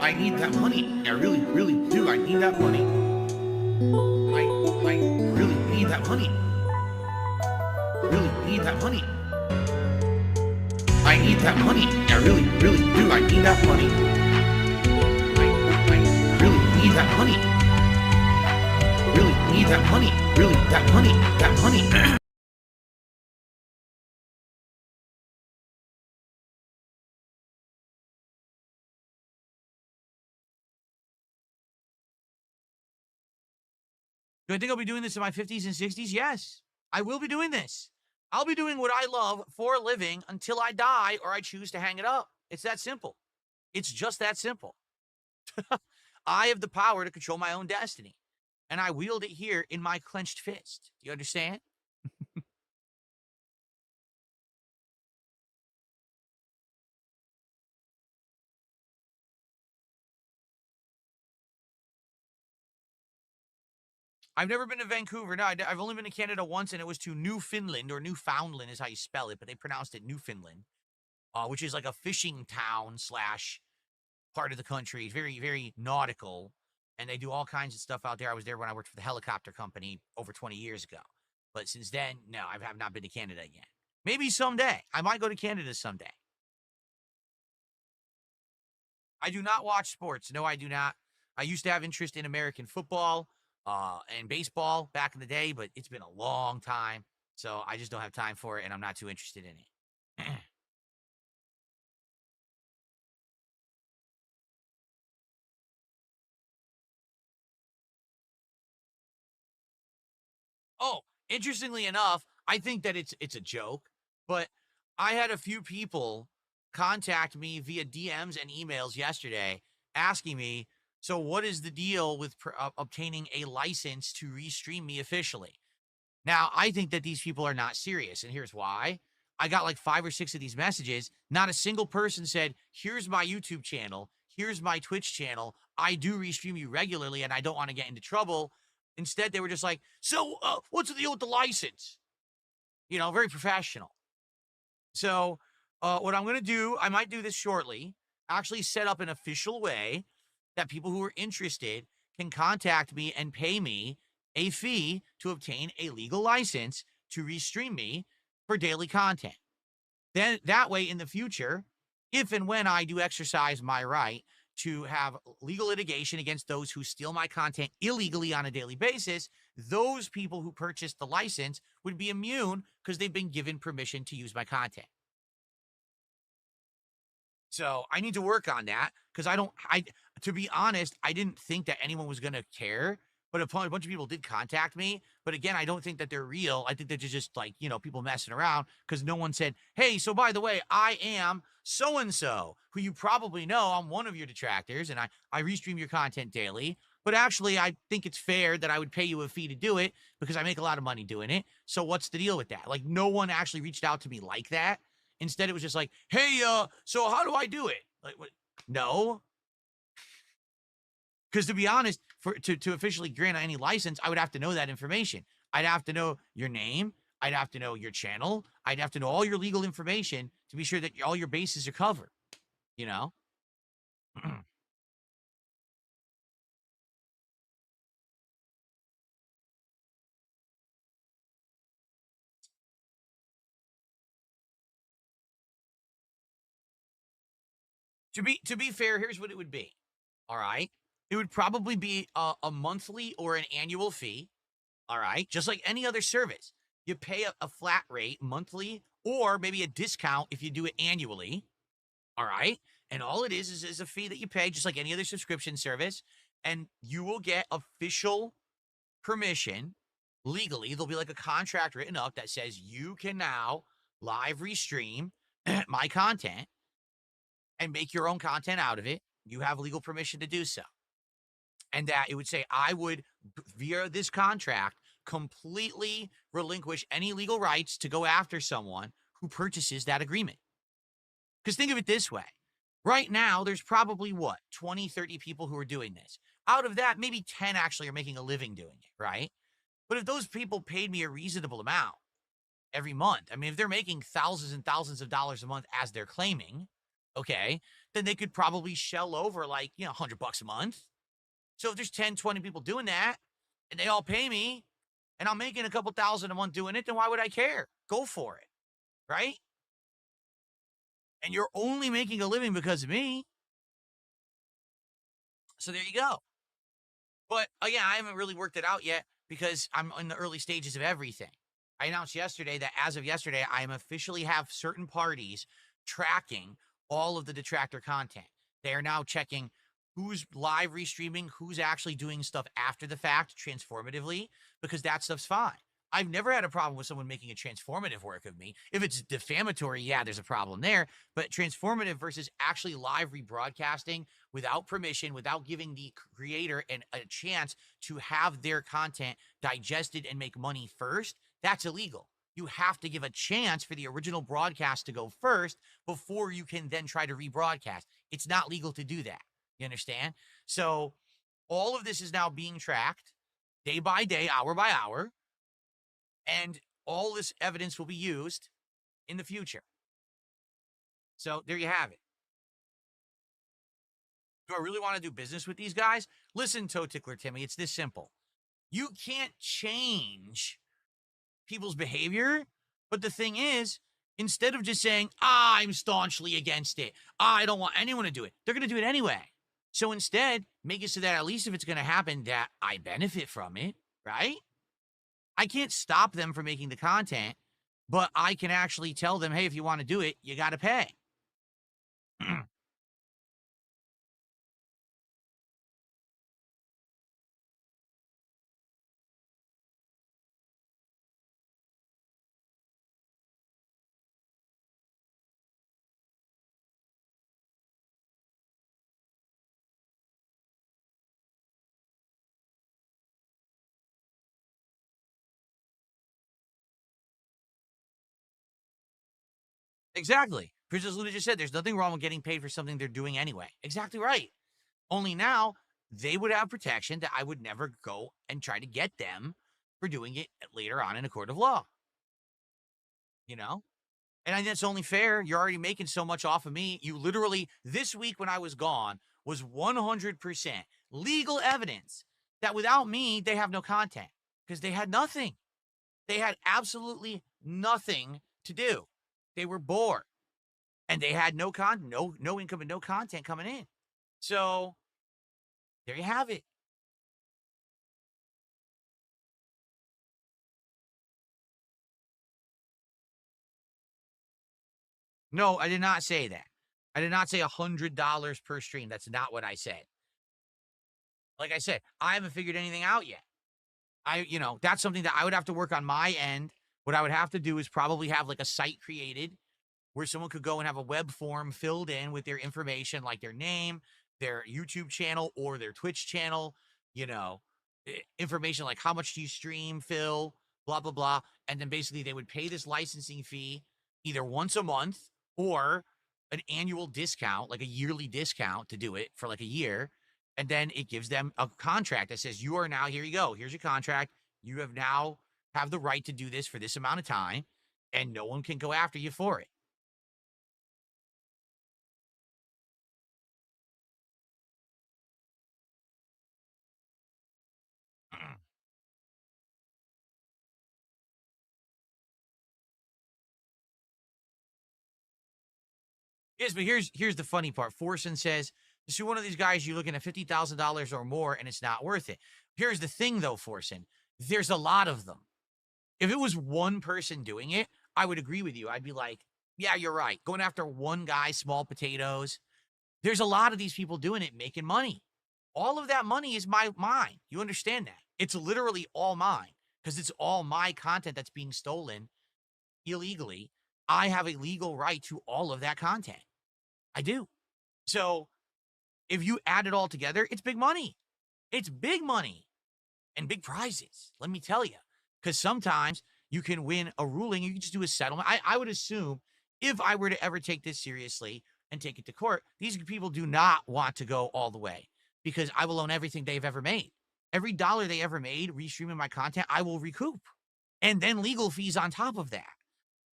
I need that money. I really, really do. I need that money. I really need that money. Really need that money. I need that money. I really, really do. I need that money. I really need that money. Really need that money. Really, that money. That money. Do I think I'll be doing this in my 50s and 60s? Yes, I will be doing this. I'll be doing what I love for a living until I die or I choose to hang it up. It's that simple. It's just that simple. I have the power to control my own destiny, and I wield it here in my clenched fist. Do you understand? I've never been to Vancouver. No, I've only been to Canada once, and it was to Newfoundland, or Newfoundland is how you spell it, but they pronounced it Newfoundland, which is like a fishing town slash part of the country. It's very, very nautical, and they do all kinds of stuff out there. I was there when I worked for the helicopter company over 20 years ago. But since then, no, I have not been to Canada yet. Maybe someday. I might go to Canada someday. I do not watch sports. No, I do not. I used to have interest in American football and baseball back in the day, but it's been a long time. So I just don't have time for it, and I'm not too interested in it. Oh, interestingly enough, I think that it's a joke, but I had a few people contact me via DMs and emails yesterday asking me, so what is the deal with obtaining a license to restream me officially? Now, I think that these people are not serious, and here's why. I got like 5 or 6 of these messages. Not a single person said, here's my YouTube channel, here's my Twitch channel. I do restream you regularly, and I don't want to get into trouble. Instead, they were just like, so what's the deal with the license? You know, very professional. So what I'm going to do, I might do this shortly, actually set up an official way that people who are interested can contact me and pay me a fee to obtain a legal license to restream me for daily content. Then that way in the future, if and when I do exercise my right to have legal litigation against those who steal my content illegally on a daily basis, those people who purchased the license would be immune because they've been given permission to use my content. So I need to work on that because to be honest, I didn't think that anyone was going to care. But a bunch of people did contact me. But again, I don't think that they're real. I think they're just like, people messing around because no one said, hey, so by the way, I am so-and-so, who you probably know. I'm one of your detractors and I restream your content daily. But actually, I think it's fair that I would pay you a fee to do it because I make a lot of money doing it. So what's the deal with that? Like, no one actually reached out to me like that. Instead, it was just like, hey, so how do I do it? Like, what? No. Because to be honest, to officially grant any license, I would have to know that information. I'd have to know your name. I'd have to know your channel. I'd have to know all your legal information to be sure that all your bases are covered, you know? To be fair, here's what it would be. All right. It would probably be a monthly or an annual fee. All right. Just like any other service. You pay a flat rate monthly or maybe a discount if you do it annually. All right. And all it is a fee that you pay, just like any other subscription service. And you will get official permission legally. There'll be like a contract written up that says you can now live restream my content and make your own content out of it. You have legal permission to do so. And that it would say, I would, via this contract, completely relinquish any legal rights to go after someone who purchases that agreement. Because think of it this way. Right now, there's probably 20, 30 people who are doing this. Out of that, maybe 10 actually are making a living doing it, right? But if those people paid me a reasonable amount every month, I mean, if they're making thousands and thousands of dollars a month as they're claiming, okay, then they could probably shell over like, $100 a month. So if there's 10, 20 people doing that and they all pay me and I'm making a couple thousand a month doing it, then why would I care? Go for it. Right? And you're only making a living because of me. So there you go. But again, I haven't really worked it out yet because I'm in the early stages of everything. I announced yesterday that as of yesterday, I am officially have certain parties tracking all of the detractor content. They are now checking who's live restreaming, who's actually doing stuff after the fact transformatively, because that stuff's fine. I've never had a problem with someone making a transformative work of me. If it's defamatory, yeah, there's a problem there. But transformative versus actually live rebroadcasting without permission, without giving the creator a chance to have their content digested and make money first, that's illegal. You have to give a chance for the original broadcast to go first before you can then try to rebroadcast. It's not legal to do that. You understand? So all of this is now being tracked day by day, hour by hour. And all this evidence will be used in the future. So there you have it. Do I really want to do business with these guys? Listen, Toe Tickler Timmy, it's this simple. You can't change people's behavior. But the thing is, instead of just saying, I'm staunchly against it, I don't want anyone to do it, they're going to do it anyway. So instead, make it so that at least if it's going to happen, that I benefit from it, right? I can't stop them from making the content, but I can actually tell them, hey, if you want to do it, you got to pay. Exactly. Princess Luna just said there's nothing wrong with getting paid for something they're doing anyway. Exactly right. Only now they would have protection that I would never go and try to get them for doing it later on in a court of law. You know? And I think that's only fair. You're already making so much off of me. You literally, this week when I was gone, was 100% legal evidence that without me, they have no content because they had nothing. They had absolutely nothing to do. They were bored and they had no income and no content coming in. So there you have it. No, I did not say that. I did not say $100 per stream. That's not what I said. Like I said, I haven't figured anything out yet. That's something that I would have to work on my end. What I would have to do is probably have like a site created where someone could go and have a web form filled in with their information, like their name, their YouTube channel, or their Twitch channel, information like how much do you stream, Phil, blah, blah, blah. And then basically they would pay this licensing fee either once a month or an annual discount, like a yearly discount to do it for like a year. And then it gives them a contract that says, you are now, here you go. Here's your contract. You have now have the right to do this for this amount of time, and no one can go after you for it. Yes, but here's the funny part. Forsen says, to sue one of these guys, you're looking at $50,000 or more, and it's not worth it. Here's the thing, though, Forsen. There's a lot of them. If it was one person doing it, I would agree with you. I'd be like, yeah, you're right. Going after one guy, small potatoes. There's a lot of these people doing it, making money. All of that money is mine. You understand that? It's literally all mine because it's all my content that's being stolen illegally. I have a legal right to all of that content. I do. So if you add it all together, it's big money. It's big money and big prizes, let me tell you. Because sometimes you can win a ruling, you can just do a settlement. I would assume if I were to ever take this seriously and take it to court, these people do not want to go all the way because I will own everything they've ever made. Every dollar they ever made restreaming my content, I will recoup. And then legal fees on top of that.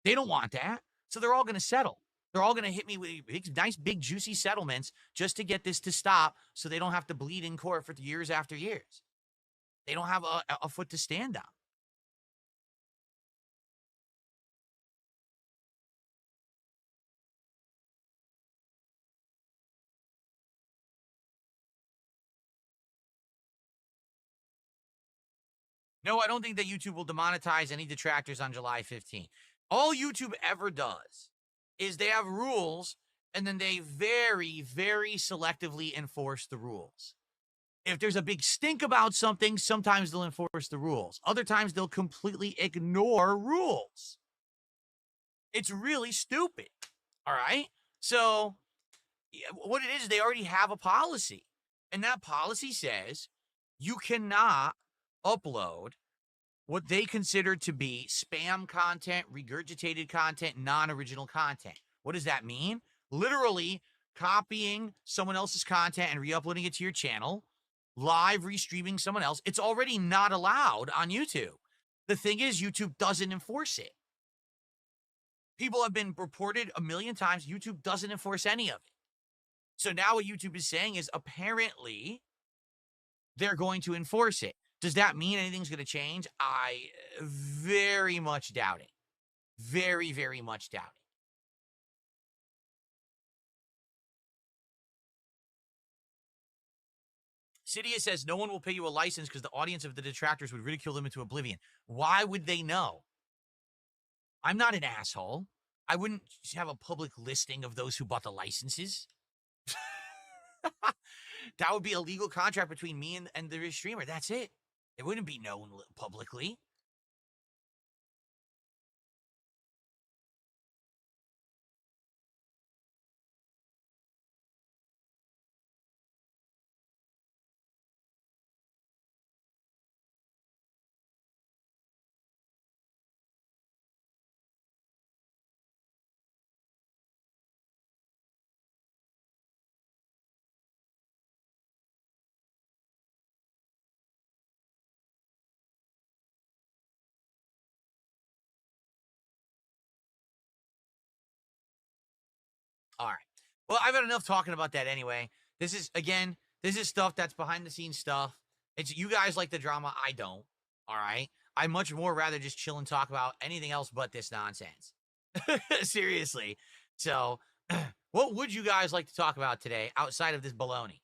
They don't want that. So they're all going to settle. They're all going to hit me with nice, big, juicy settlements just to get this to stop so they don't have to bleed in court for years after years. They don't have a foot to stand on. No, I don't think that YouTube will demonetize any detractors on July 15th. All YouTube ever does is they have rules and then they very, very selectively enforce the rules. If there's a big stink about something, sometimes they'll enforce the rules. Other times they'll completely ignore rules. It's really stupid. All right. So, what it is, they already have a policy. And that policy says you cannot upload what they consider to be spam content, regurgitated content, non-original content. What does that mean? Literally copying someone else's content and re-uploading it to your channel, live restreaming someone else. It's already not allowed on YouTube. The thing is, YouTube doesn't enforce it. People have been reported a million times. YouTube doesn't enforce any of it. So now what YouTube is saying is apparently they're going to enforce it. Does that mean anything's going to change? I very much doubt it. Very, very much doubt it. Cydia says no one will pay you a license because the audience of the detractors would ridicule them into oblivion. Why would they know? I'm not an asshole. I wouldn't have a public listing of those who bought the licenses. That would be a legal contract between me and the streamer. That's it. It wouldn't be known publicly. All right. Well, I've had enough talking about that anyway. This is stuff that's behind the scenes stuff. It's you guys like the drama. I don't. All right. I much more rather just chill and talk about anything else but this nonsense. Seriously. So, what would you guys like to talk about today outside of this baloney?